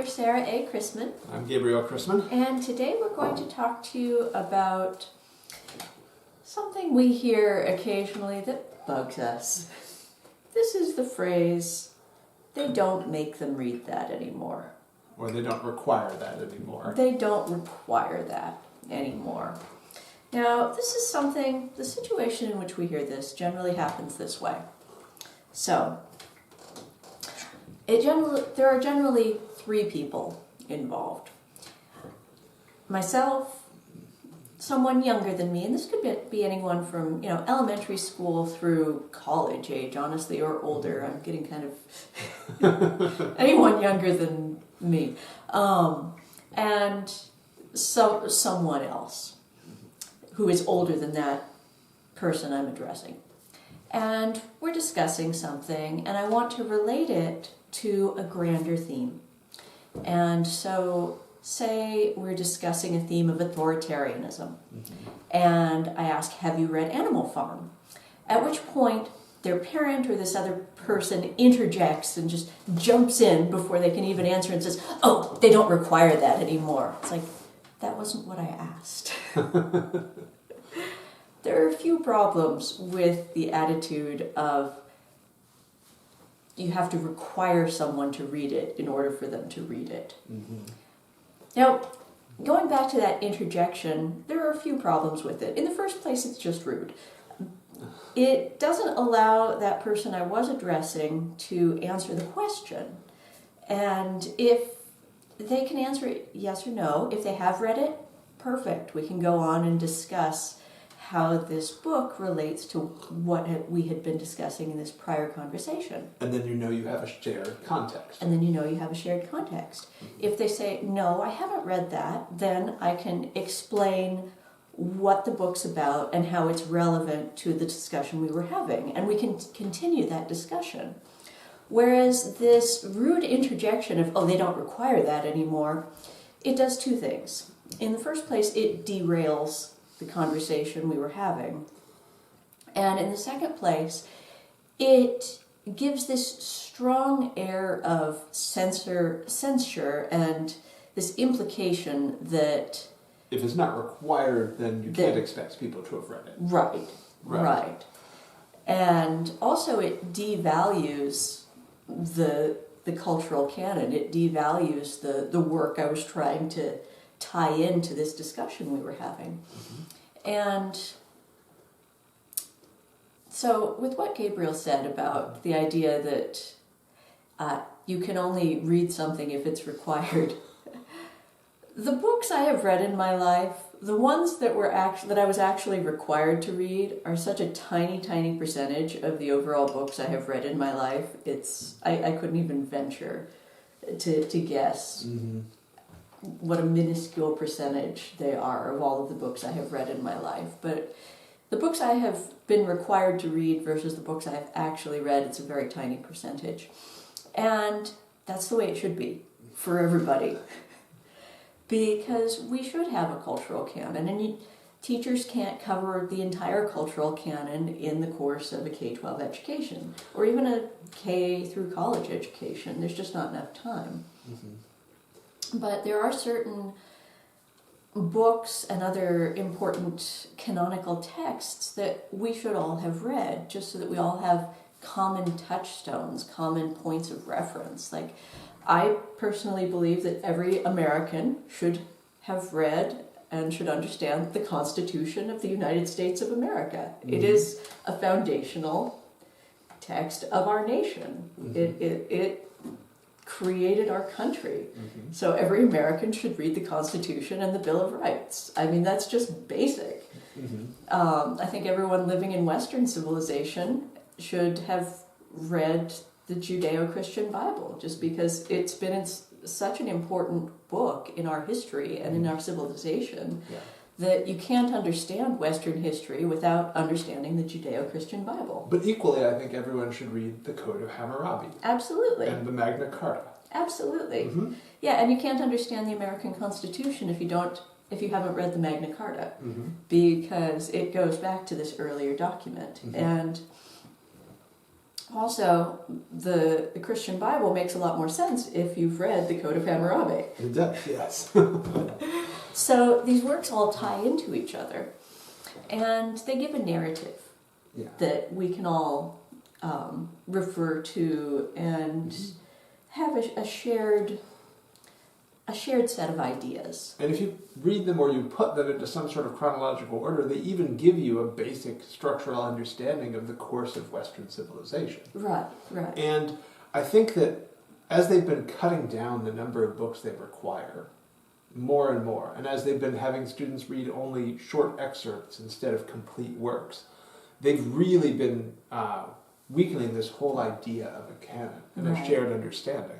Sarah A. Chrisman. I'm Gabriel Chrisman. And today we're going to talk to you about something we hear occasionally that bugs us. This is the phrase, they don't make them read that anymore. Or they don't require that anymore. They don't require that anymore. Now, this is something, the situation in which we hear this generally happens this way. So, there are generally three people involved. Myself, someone younger than me, and this could be anyone from, elementary school through college age, honestly, or older. I'm getting kind of anyone younger than me. And someone else who is older than that person I'm addressing. And we're discussing something, and I want to relate it to a grander theme. And so, say we're discussing a theme of authoritarianism, and I ask, have you read Animal Farm? At which point, their parent or this other person interjects and just jumps in before they can even answer and says, oh, they don't require that anymore. It's like, that wasn't what I asked. There are a few problems with the attitude of you have to require someone to read it in order for them to read it. Now, going back to that interjection, there are a few problems with it. In the first place, it's just rude. It doesn't allow that person I was addressing to answer the question. And if they can answer it yes or no, if they have read it, perfect. We can go on and discuss how this book relates to what we had been discussing in this prior conversation. And then you have a shared context. And then you have a shared context. If they say, no, I haven't read that, then I can explain what the book's about and how it's relevant to the discussion we were having. And we can continue that discussion. Whereas this rude interjection of, oh, they don't require that anymore, it does two things. In the first place, it derails the conversation we were having. And in the second place, it gives this strong air of censure and this implication that if it's not required, then you can't expect people to have read it. Right. And also it devalues the cultural canon. It devalues the work I was trying to tie into this discussion we were having. And so with what Gabriel said about the idea that you can only read something if it's required, the books I have read in my life, the ones that I was actually required to read, are such a tiny, tiny percentage of the overall books I have read in my life. I couldn't even venture to guess what a minuscule percentage they are of all of the books I have read in my life. But the books I have been required to read versus the books I have actually read, it's a very tiny percentage. And that's the way it should be for everybody. Because we should have a cultural canon, and teachers can't cover the entire cultural canon in the course of a K-12 education, or even a K through college education. There's just not enough time. But there are certain books and other important canonical texts that we should all have read, just so that we all have common touchstones, common points of reference. Like, I personally believe that every American should have read and should understand the Constitution of the United States of America. It is a foundational text of our nation. It created our country. So every American should read the Constitution and the Bill of Rights. I mean, that's just basic. I think everyone living in Western civilization should have read the Judeo-Christian Bible, just because it's been such an important book in our history and in our civilization that you can't understand Western history without understanding the Judeo-Christian Bible. But equally, I think everyone should read the Code of Hammurabi. Absolutely. And the Magna Carta. Absolutely. Yeah, and you can't understand the American Constitution if you haven't read the Magna Carta, because it goes back to this earlier document. And Also, the Christian Bible makes a lot more sense if you've read the Code of Hammurabi. It does, yes. So these works all tie into each other, and they give a narrative that we can all refer to and have a shared set of ideas. And if you read them or you put them into some sort of chronological order, they even give you a basic structural understanding of the course of Western civilization. Right. And I think that as they've been cutting down the number of books they require, more and more, and as they've been having students read only short excerpts instead of complete works, they've really been weakening this whole idea of a canon and a shared understanding.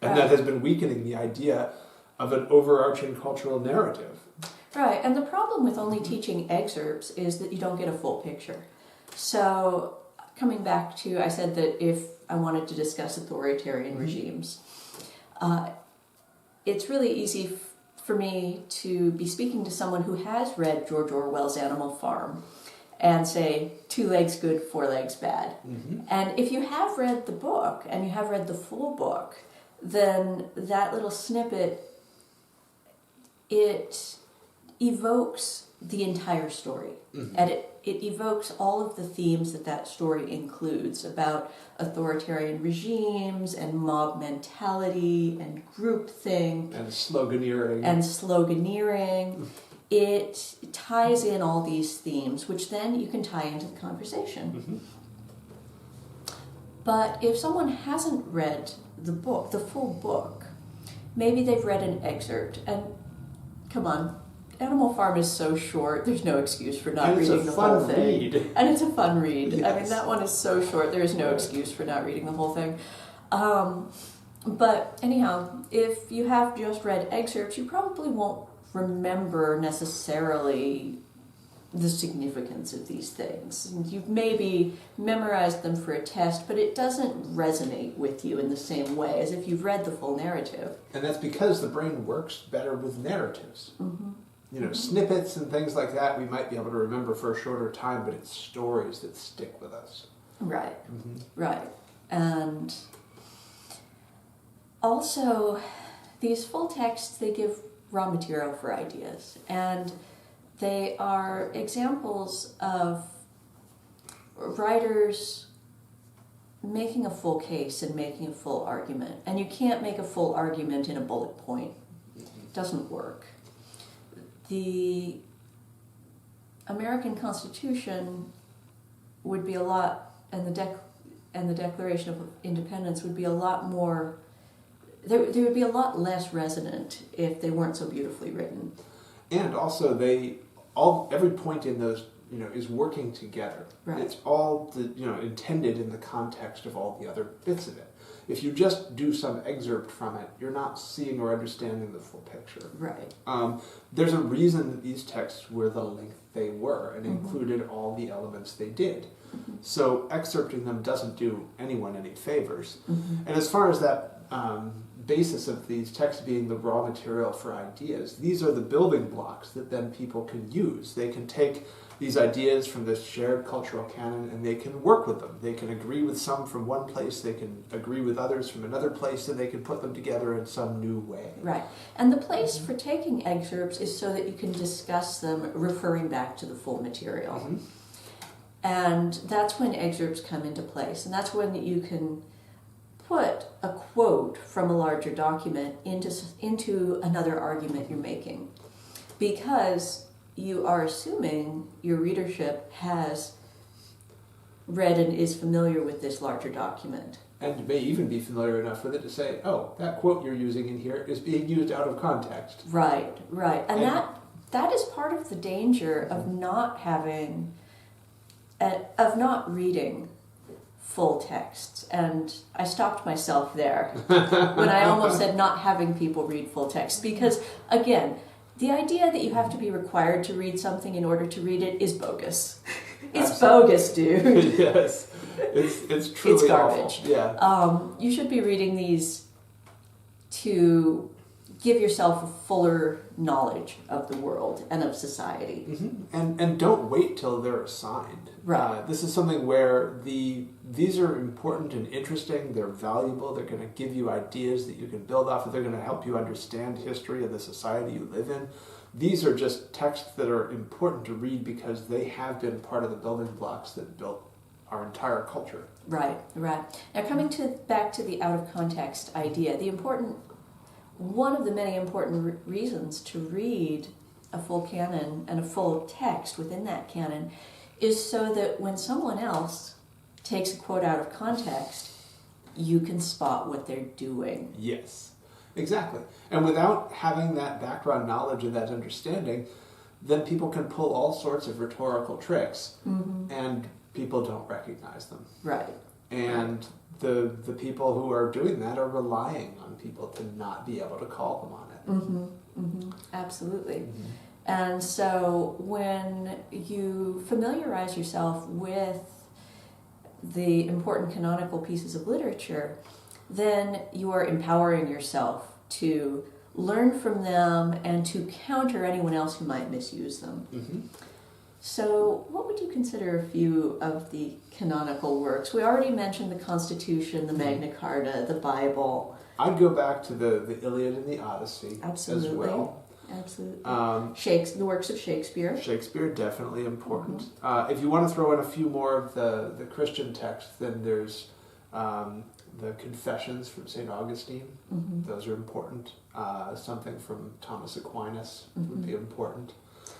And that has been weakening the idea of an overarching cultural narrative. Right, and the problem with only teaching excerpts is that you don't get a full picture. So, coming back to, I said that if I wanted to discuss authoritarian regimes, it's really easy for me to be speaking to someone who has read George Orwell's Animal Farm and say, 2 legs good, 4 legs bad. And if you have read the book, and you have read the full book, then that little snippet, it evokes the entire story. And it evokes all of the themes that story includes about authoritarian regimes and mob mentality and groupthink. And sloganeering. It ties in all these themes, which then you can tie into the conversation. But if someone hasn't read the book, the full book, maybe they've read an excerpt, and come on, Animal Farm is so short, there's no excuse for not reading the whole thing. And it's a fun read. Yes. I mean, that one is so short, there's no excuse for not reading the whole thing. But anyhow, if you have just read excerpts, you probably won't remember necessarily the significance of these things. You've maybe memorized them for a test, but it doesn't resonate with you in the same way as if you've read the full narrative. And that's because the brain works better with narratives. You know, snippets and things like that we might be able to remember for a shorter time, but it's stories that stick with us. Right. And also, these full texts, they give raw material for ideas, and they are examples of writers making a full case and making a full argument. And you can't make a full argument in a bullet point. It doesn't work. The American Constitution would be a lot, and the Declaration of Independence would be a lot more, they would be a lot less resonant if they weren't so beautifully written. And also every point in those, is working together. Right. It's all intended in the context of all the other bits of it. If you just do some excerpt from it, you're not seeing or understanding the full picture. Right. There's a reason that these texts were the length they were and included all the elements they did. So excerpting them doesn't do anyone any favors. And as far as that basis of these texts being the raw material for ideas, these are the building blocks that then people can use. They can take these ideas from this shared cultural canon and they can work with them. They can agree with some from one place, they can agree with others from another place, and they can put them together in some new way. Right. And the place for taking excerpts is so that you can discuss them referring back to the full material. And that's when excerpts come into place. And that's when you can put a quote from a larger document into another argument you're making. Because you are assuming your readership has read and is familiar with this larger document. And may even be familiar enough with it to say, oh, that quote you're using in here is being used out of context. Right. And that is part of the danger of not reading full texts. And I stopped myself there when I almost said not having people read full text. Because, again, the idea that you have to be required to read something in order to read it is bogus. It's bogus, dude. Yes. It's truly it's garbage. Awful. Yeah. You should be reading these to give yourself a fuller knowledge of the world and of society. And don't wait till they're assigned. Right. This is something where these are important and interesting. They're valuable. They're going to give you ideas that you can build off of. They're going to help you understand history of the society you live in. These are just texts that are important to read because they have been part of the building blocks that built our entire culture. Right. Now, coming back to the out of context idea, one of the many important reasons to read a full canon and a full text within that canon is so that when someone else takes a quote out of context, you can spot what they're doing. Yes, exactly. And without having that background knowledge and that understanding, then people can pull all sorts of rhetorical tricks, and people don't recognize them. Right. And the people who are doing that are relying on people to not be able to call them on it. Absolutely. And so when you familiarize yourself with the important canonical pieces of literature, then you are empowering yourself to learn from them and to counter anyone else who might misuse them. So what would you consider a few of the canonical works? We already mentioned the Constitution, the Magna Carta, the Bible. I'd go back to the Iliad and the Odyssey as well. Absolutely. The works of Shakespeare. Shakespeare, definitely important. If you want to throw in a few more of the Christian texts, then there's the Confessions from St. Augustine. Those are important. Something from Thomas Aquinas would be important.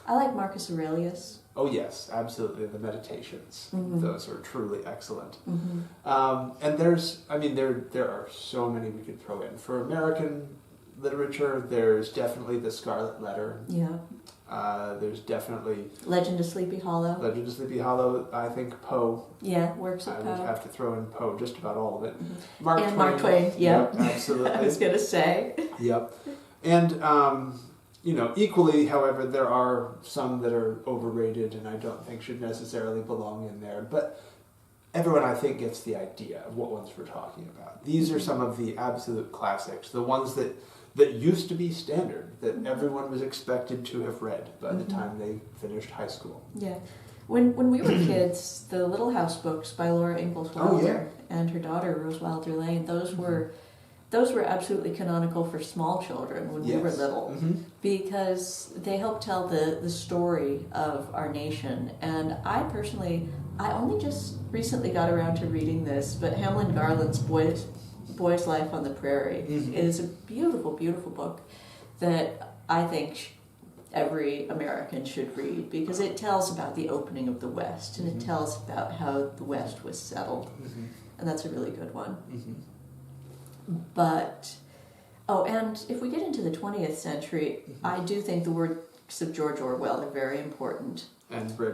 I like Marcus Aurelius. Oh yes, absolutely. The Meditations. Those are truly excellent. And there are so many we could throw in. For American literature, there's definitely The Scarlet Letter. Yeah. There's definitely Legend of Sleepy Hollow. Legend of Sleepy Hollow. I think Poe. Yeah, works of Poe. I would have to throw in Poe, just about all of it. Mark Twain. Yep. Absolutely. I was going to say. Yep. And equally, however, there are some that are overrated and I don't think should necessarily belong in there. But everyone, I think, gets the idea of what ones we're talking about. These are some of the absolute classics, the ones that used to be standard, that everyone was expected to have read by the time they finished high school. Yeah. When we were kids, the Little House books by Laura Ingalls Wilder and her daughter Rose Wilder Lane, those were absolutely canonical for small children when we were little, because they helped tell the story of our nation. And I only just recently got around to reading this, but Hamlin Garland's Boy's Life on the Prairie is a beautiful, beautiful book that I think every American should read, because it tells about the opening of the West, and it tells about how the West was settled, and that's a really good one. But, and if we get into the 20th century, I do think the works of George Orwell are very important. And Ray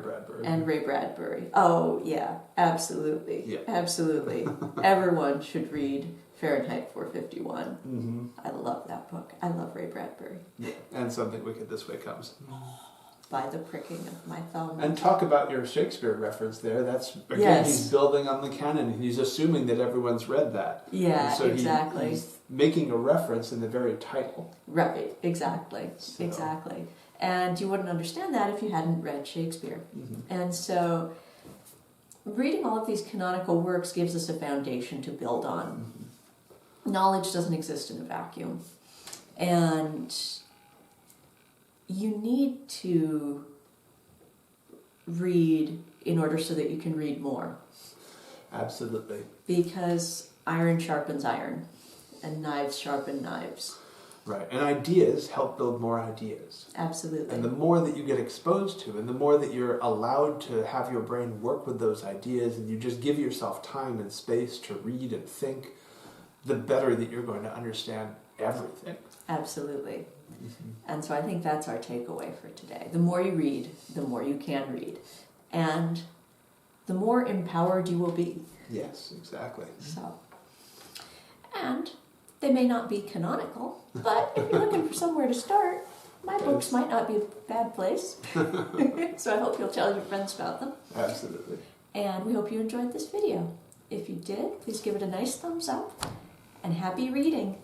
Bradbury. Oh, yeah, absolutely. Yeah. Absolutely. Everyone should read Fahrenheit 451. I love that book. I love Ray Bradbury. Yeah, and Something Wicked This Way Comes. By the pricking of my thumb. And talk about your Shakespeare reference there. That's, again, he's building on the canon, and he's assuming that everyone's read that. Yeah, and so exactly. He's making a reference in the very title. Right, exactly. So. Exactly. And you wouldn't understand that if you hadn't read Shakespeare. And so reading all of these canonical works gives us a foundation to build on. Knowledge doesn't exist in a vacuum. And you need to read in order so that you can read more. Absolutely. Because iron sharpens iron, and knives sharpen knives. Right, and ideas help build more ideas. Absolutely. And the more that you get exposed to, and the more that you're allowed to have your brain work with those ideas, and you just give yourself time and space to read and think, the better that you're going to understand everything. Absolutely. And so I think that's our takeaway for today. The more you read, the more you can read. And the more empowered you will be. Yes, exactly. So, and they may not be canonical, but if you're looking for somewhere to start, my books might not be a bad place. So I hope you'll tell your friends about them. Absolutely. And we hope you enjoyed this video. If you did, please give it a nice thumbs up. And happy reading.